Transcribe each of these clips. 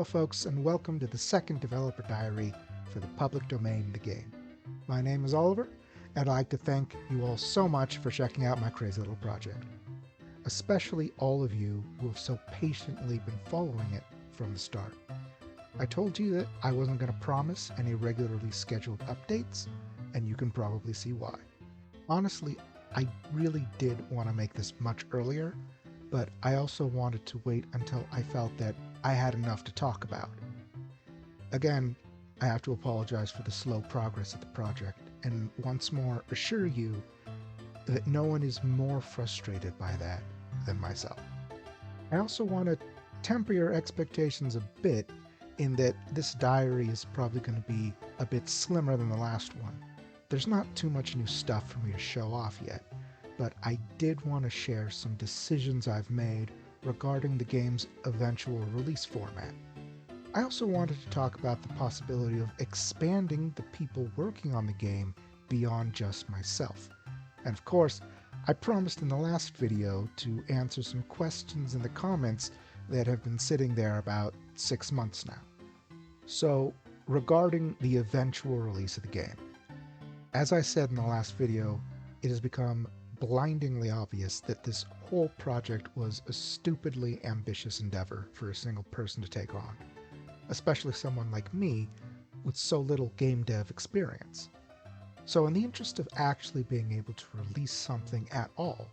Hello folks, and welcome to the second developer diary for the public domain The Game. My name is Oliver, and I'd like to thank you all so much for checking out my crazy little project. Especially all of you who have so patiently been following it from the start. I told you that I wasn't going to promise any regularly scheduled updates, and you can probably see why. Honestly, I really did want to make this much earlier, but I also wanted to wait until I felt that I had enough to talk about. Again, I have to apologize for the slow progress of the project, and once more assure you that no one is more frustrated by that than myself. I also want to temper your expectations a bit in that this diary is probably going to be a bit slimmer than the last one. There's not too much new stuff for me to show off yet, but I did want to share some decisions I've made regarding the game's eventual release format. I also wanted to talk about the possibility of expanding the people working on the game beyond just myself. And of course, I promised in the last video to answer some questions in the comments that have been sitting there about 6 months now. So, regarding the eventual release of the game. As I said in the last video, it has become blindingly obvious that this whole project was a stupidly ambitious endeavor for a single person to take on, especially someone like me with so little game dev experience. So in the interest of actually being able to release something at all,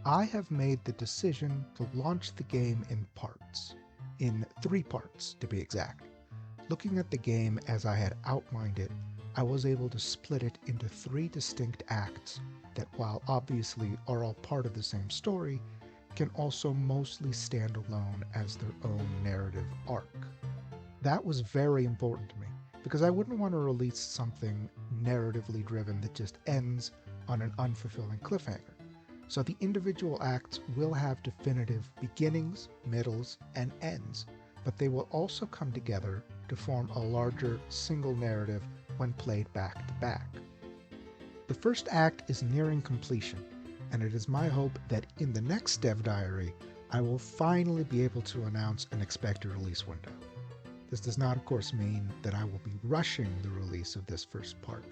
I have made the decision to launch the game in parts. In 3 parts, to be exact. Looking at the game as I had outlined it, I was able to split it into 3 distinct acts that, while obviously are all part of the same story, can also mostly stand alone as their own narrative arc. That was very important to me, because I wouldn't want to release something narratively driven that just ends on an unfulfilling cliffhanger. So the individual acts will have definitive beginnings, middles, and ends, but they will also come together to form a larger single narrative when played back to back. The first act is nearing completion, and it is my hope that in the next dev diary, I will finally be able to announce an expected release window. This does not, of course, mean that I will be rushing the release of this first part.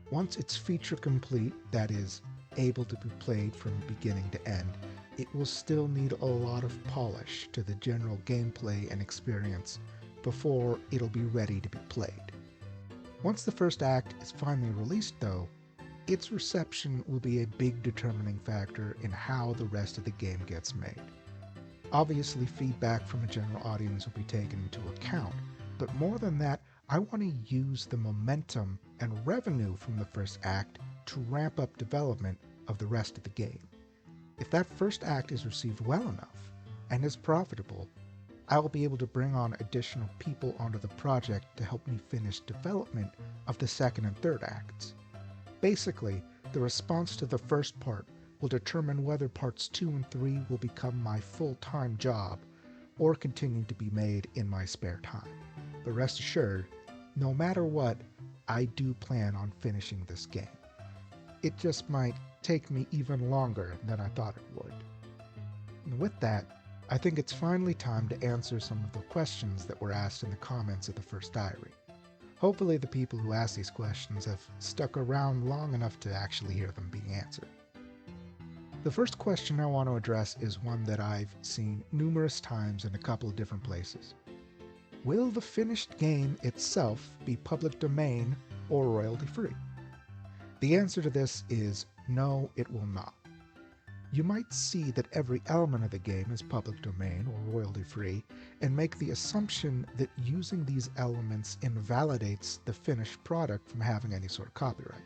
Once it's feature complete, that is, able to be played from beginning to end, it will still need a lot of polish to the general gameplay and experience before it'll be ready to be played. Once the first act is finally released, though, its reception will be a big determining factor in how the rest of the game gets made. Obviously, feedback from a general audience will be taken into account, but more than that, I want to use the momentum and revenue from the first act to ramp up development of the rest of the game. If that first act is received well enough and is profitable, I will be able to bring on additional people onto the project to help me finish development of the second and third acts. Basically, the response to the first part will determine whether parts 2 and 3 will become my full-time job or continue to be made in my spare time. But rest assured, no matter what, I do plan on finishing this game. It just might take me even longer than I thought it would. And with that, I think it's finally time to answer some of the questions that were asked in the comments of the first diary. Hopefully the people who asked these questions have stuck around long enough to actually hear them being answered. The first question I want to address is one that I've seen numerous times in a couple of different places. Will the finished game itself be public domain or royalty free? The answer to this is no, it will not. You might see that every element of the game is public domain or royalty free and make the assumption that using these elements invalidates the finished product from having any sort of copyright.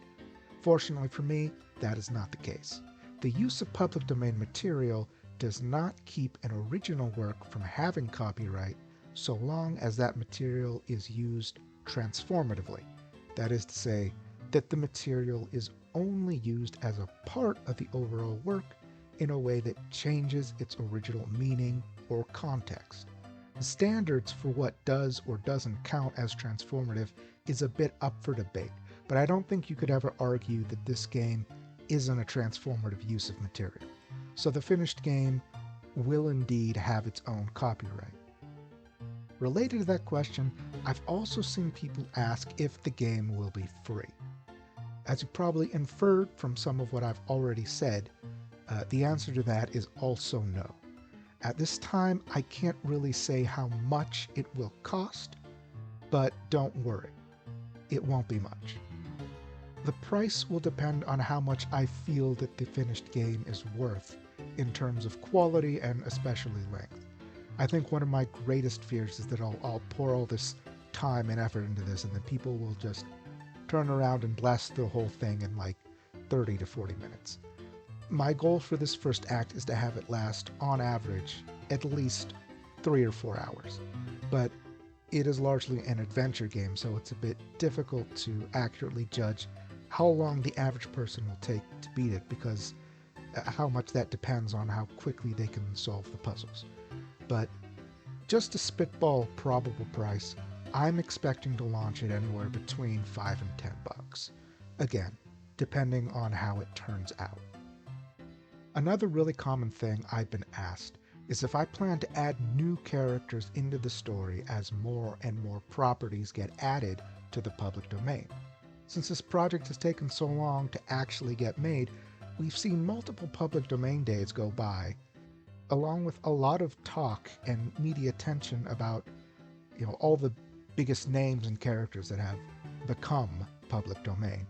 Fortunately for me, that is not the case. The use of public domain material does not keep an original work from having copyright so long as that material is used transformatively. That is to say, that the material is only used as a part of the overall work in a way that changes its original meaning or context. The standards for what does or doesn't count as transformative is a bit up for debate, but I don't think you could ever argue that this game isn't a transformative use of material. So the finished game will indeed have its own copyright. Related to that question, I've also seen people ask if the game will be free. As you probably inferred from some of what I've already said, the answer to that is also no. At this time, I can't really say how much it will cost, but don't worry, it won't be much. The price will depend on how much I feel that the finished game is worth in terms of quality and especially length. I think one of my greatest fears is that I'll pour all this time and effort into this and then people will just turn around and blast the whole thing in like 30 to 40 minutes. My goal for this first act is to have it last, on average, at least 3 or 4 hours. But it is largely an adventure game, so it's a bit difficult to accurately judge how long the average person will take to beat it, because how much that depends on how quickly they can solve the puzzles. But just to spitball probable price, I'm expecting to launch it anywhere between $5 and $10. Again, depending on how it turns out. Another really common thing I've been asked is if I plan to add new characters into the story as more and more properties get added to the public domain. Since this project has taken so long to actually get made, we've seen multiple public domain days go by, along with a lot of talk and media attention about, all the biggest names and characters that have become public domain.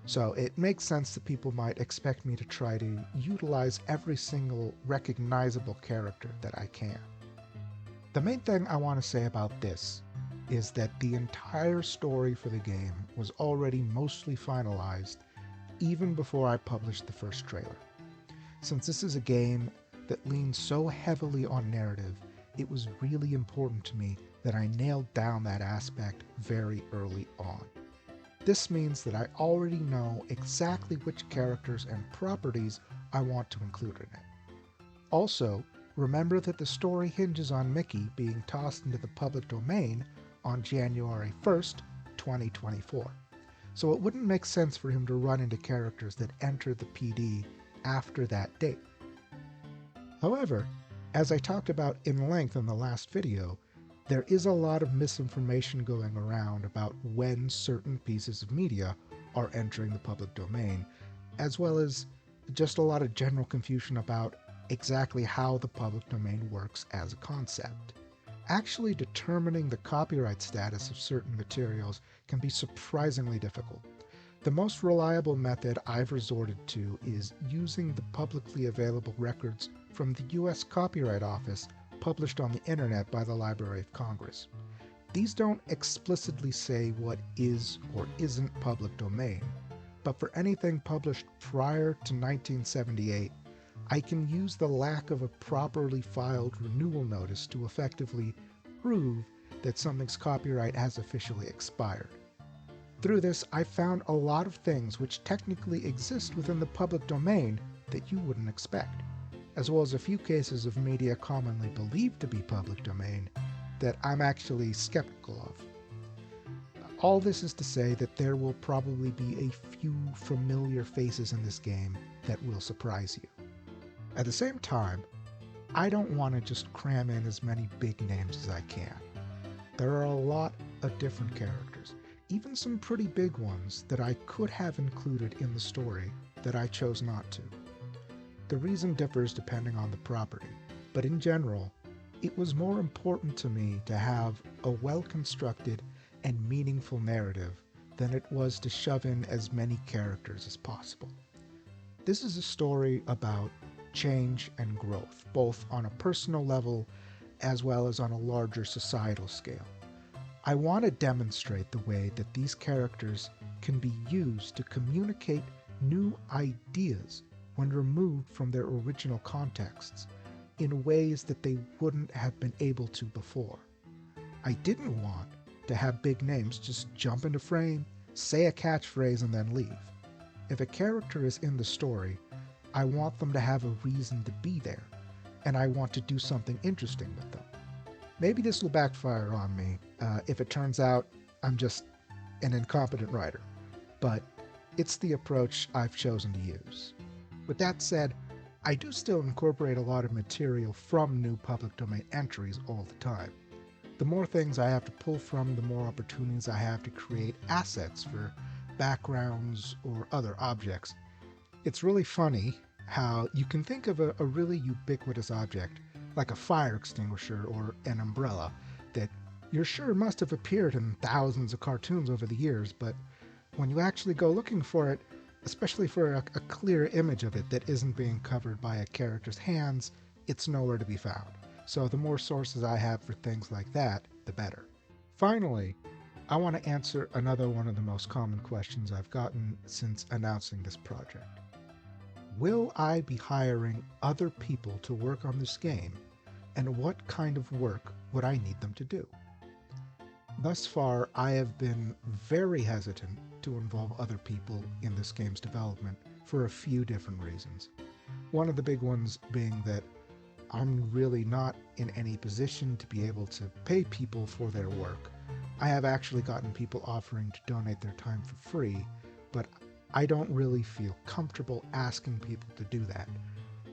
So it makes sense that people might expect me to try to utilize every single recognizable character that I can. The main thing I want to say about this is that the entire story for the game was already mostly finalized even before I published the first trailer. Since this is a game that leans so heavily on narrative, it was really important to me that I nailed down that aspect very early on. This means that I already know exactly which characters and properties I want to include in it. Also, remember that the story hinges on Mickey being tossed into the public domain on January 1st, 2024. So it wouldn't make sense for him to run into characters that enter the PD after that date. However, as I talked about in length in the last video, there is a lot of misinformation going around about when certain pieces of media are entering the public domain, as well as just a lot of general confusion about exactly how the public domain works as a concept. Actually determining the copyright status of certain materials can be surprisingly difficult. The most reliable method I've resorted to is using the publicly available records from the US Copyright Office published on the internet by the Library of Congress. These don't explicitly say what is or isn't public domain, but for anything published prior to 1978, I can use the lack of a properly filed renewal notice to effectively prove that something's copyright has officially expired. Through this, I found a lot of things which technically exist within the public domain that you wouldn't expect, as well as a few cases of media commonly believed to be public domain that I'm actually skeptical of. All this is to say that there will probably be a few familiar faces in this game that will surprise you. At the same time, I don't want to just cram in as many big names as I can. There are a lot of different characters, even some pretty big ones that I could have included in the story that I chose not to. The reason differs depending on the property, but in general, it was more important to me to have a well-constructed and meaningful narrative than it was to shove in as many characters as possible. This is a story about change and growth, both on a personal level as well as on a larger societal scale. I want to demonstrate the way that these characters can be used to communicate new ideas when removed from their original contexts in ways that they wouldn't have been able to before. I didn't want to have big names just jump into frame, say a catchphrase, and then leave. If a character is in the story, I want them to have a reason to be there, and I want to do something interesting with them. Maybe this will backfire on me if it turns out I'm just an incompetent writer, but it's the approach I've chosen to use. With that said, I do still incorporate a lot of material from new public domain entries all the time. The more things I have to pull from, the more opportunities I have to create assets for backgrounds or other objects. It's really funny how you can think of a really ubiquitous object, like a fire extinguisher or an umbrella, that you're sure must have appeared in thousands of cartoons over the years, but when you actually go looking for it, especially for a clear image of it that isn't being covered by a character's hands, it's nowhere to be found. So the more sources I have for things like that, the better. Finally, I want to answer another one of the most common questions I've gotten since announcing this project. Will I be hiring other people to work on this game, and what kind of work would I need them to do? Thus far, I have been very hesitant to involve other people in this game's development for a few different reasons. One of the big ones being that I'm really not in any position to be able to pay people for their work. I have actually gotten people offering to donate their time for free, but I don't really feel comfortable asking people to do that.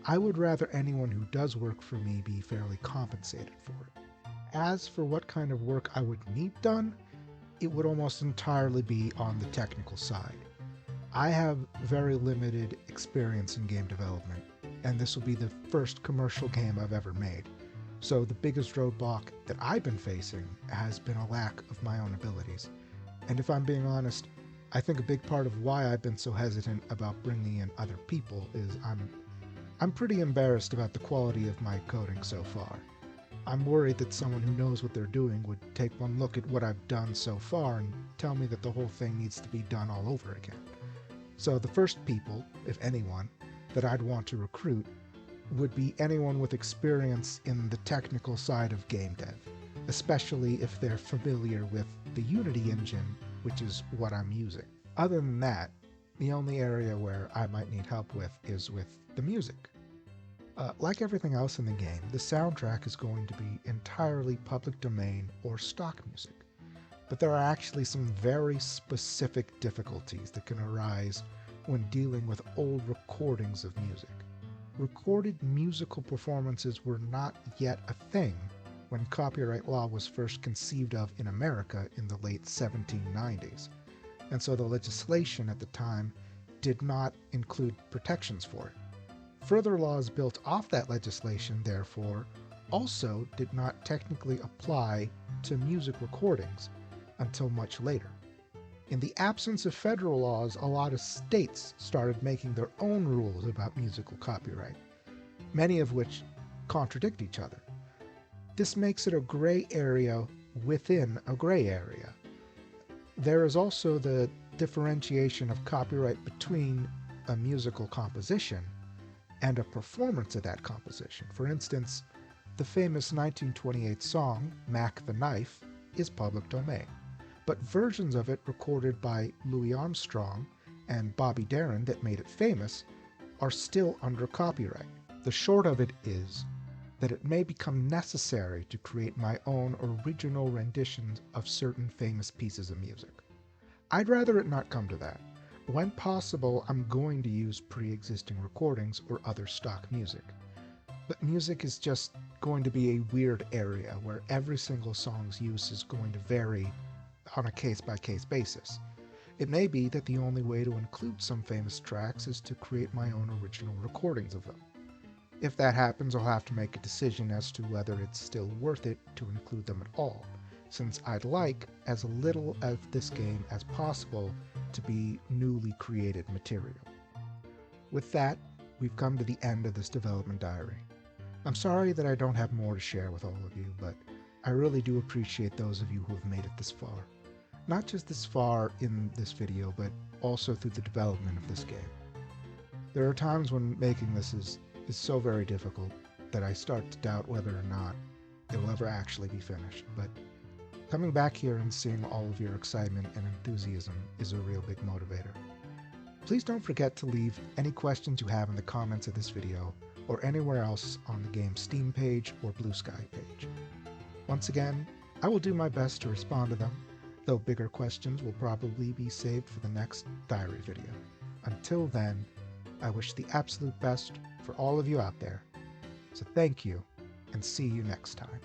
I would rather anyone who does work for me be fairly compensated for it. As for what kind of work I would need done, it would almost entirely be on the technical side. I have very limited experience in game development, and this will be the first commercial game I've ever made. So the biggest roadblock that I've been facing has been a lack of my own abilities. And if I'm being honest, I think a big part of why I've been so hesitant about bringing in other people is I'm pretty embarrassed about the quality of my coding so far. I'm worried that someone who knows what they're doing would take one look at what I've done so far and tell me that the whole thing needs to be done all over again. So the first people, if anyone, that I'd want to recruit would be anyone with experience in the technical side of game dev, especially if they're familiar with the Unity engine, which is what I'm using. Other than that, the only area where I might need help with is with the music. Like everything else in the game, the soundtrack is going to be entirely public domain or stock music. But there are actually some very specific difficulties that can arise when dealing with old recordings of music. Recorded musical performances were not yet a thing when copyright law was first conceived of in America in the late 1790s, and so the legislation at the time did not include protections for it. Further laws built off that legislation, therefore, also did not technically apply to music recordings until much later. In the absence of federal laws, a lot of states started making their own rules about musical copyright, many of which contradict each other. This makes it a gray area within a gray area. There is also the differentiation of copyright between a musical composition and a performance of that composition. For instance, the famous 1928 song, Mac the Knife, is public domain, but versions of it recorded by Louis Armstrong and Bobby Darin that made it famous are still under copyright. The short of it is that it may become necessary to create my own original renditions of certain famous pieces of music. I'd rather it not come to that. When possible, I'm going to use pre-existing recordings or other stock music. But music is just going to be a weird area where every single song's use is going to vary on a case-by-case basis. It may be that the only way to include some famous tracks is to create my own original recordings of them. If that happens, I'll have to make a decision as to whether it's still worth it to include them at all, since I'd like as little of this game as possible to be newly created material. With that, we've come to the end of this development diary. I'm sorry that I don't have more to share with all of you, but I really do appreciate those of you who have made it this far. Not just this far in this video, but also through the development of this game. There are times when making this is so very difficult that I start to doubt whether or not it will ever actually be finished, but coming back here and seeing all of your excitement and enthusiasm is a real big motivator. Please don't forget to leave any questions you have in the comments of this video or anywhere else on the game's Steam page or BlueSky page. Once again, I will do my best to respond to them, though bigger questions will probably be saved for the next diary video. Until then, I wish the absolute best for all of you out there. So thank you, and see you next time.